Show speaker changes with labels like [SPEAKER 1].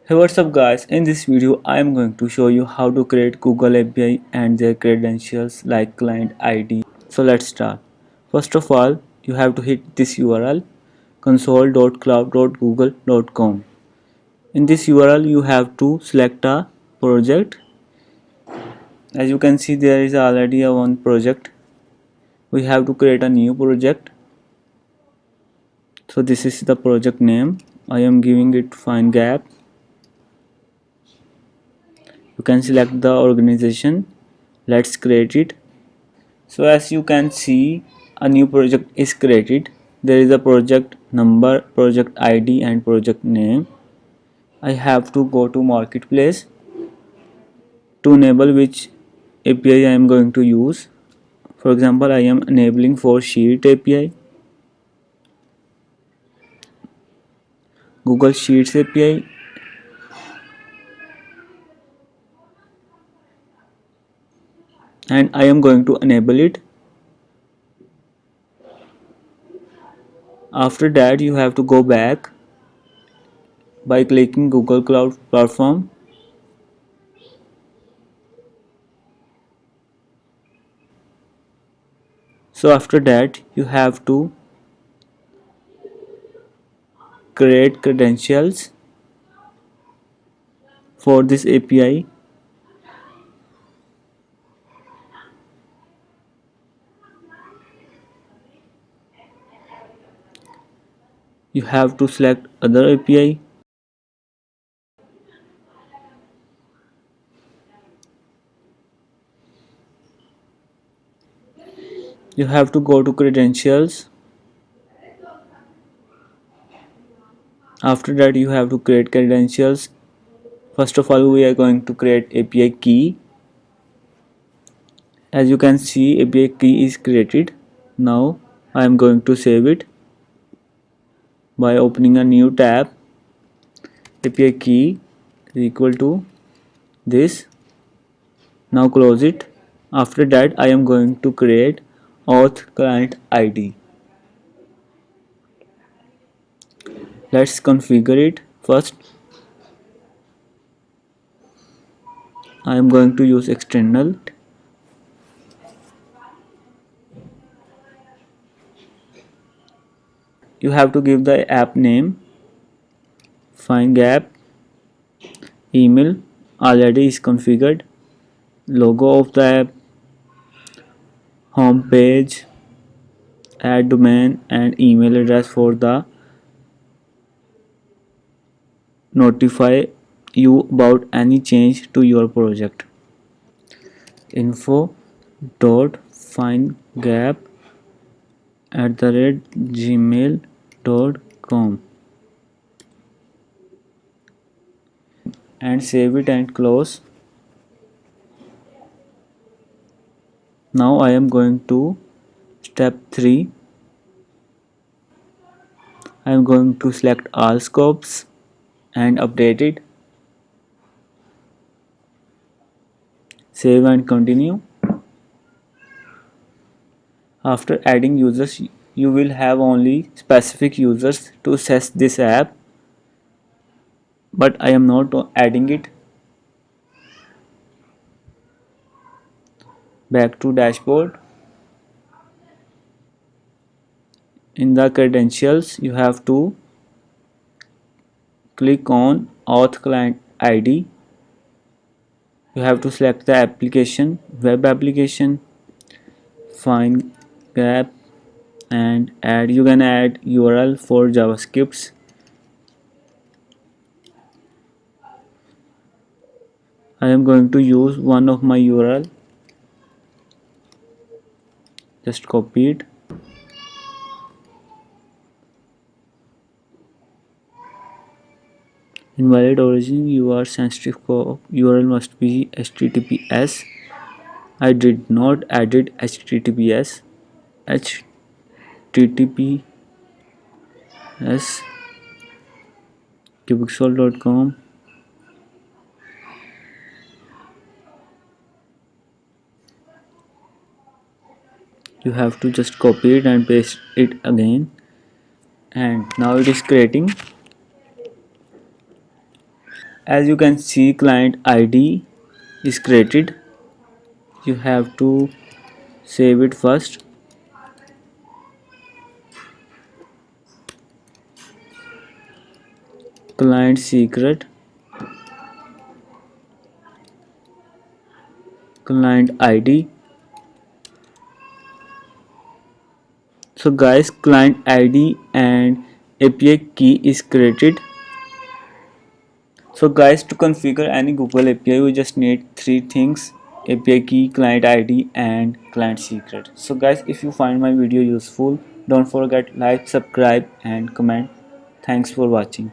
[SPEAKER 1] Hey, what's up guys? In this video I am going to show you how to create Google API and their credentials like client ID. So let's start. First of all, you have to hit this URL console.cloud.google.com. In this URL you have to select a project. As you can see, there is already a one project. We have to create a new project. So this is the project name. I am giving it fine gap. You can select the organization. Let's create it. So as you can see, a new project is created. There is a project number, project ID and project name. I have to go to marketplace to enable which API I am going to use. For example, I am enabling for Sheet API, Google Sheets API, and I am going to enable it. After that, you have to go back by clicking Google Cloud Platform. So after that, you have to create credentials for this API. You have to select other API. You have to go to credentials. After that, you have to create credentials. First of all, we are going to create API key. As you can see, API key is created. Now I am going to save it by opening a new tab. API key is equal to this. Now close it. After that, I am going to create auth client ID. Let's configure it. First, I am going to use external. You have to give the app name, find gap, email already is configured, logo of the app, home page, add domain and email address for the notify you about any change to your project. Info dot findgap@gmail.com and save it and close. Now I am going to step 3. I am going to select all scopes and update it. Save and continue. After adding users, you will have only specific users to access this app, but I am not adding it. Back to dashboard. In the credentials, you have to click on auth client ID. You have to select the application, web application, find gap and add. You can add URL for JavaScripts. I am going to use one of my URL. Just copy it. Invalid origin, you are sensitive URL must be HTTPS. I did not added HTTPS. HTTPS cubixol.com. You have to just copy it and paste it again, and now it is creating. As you can see, client ID is created. You have to save it first. Client secret, client ID. So guys, client ID and API key is created. So guys, to configure any Google API, we just need three things: API key, client ID and client secret. So guys, if you find my video useful, don't forget like, subscribe and comment. Thanks for watching.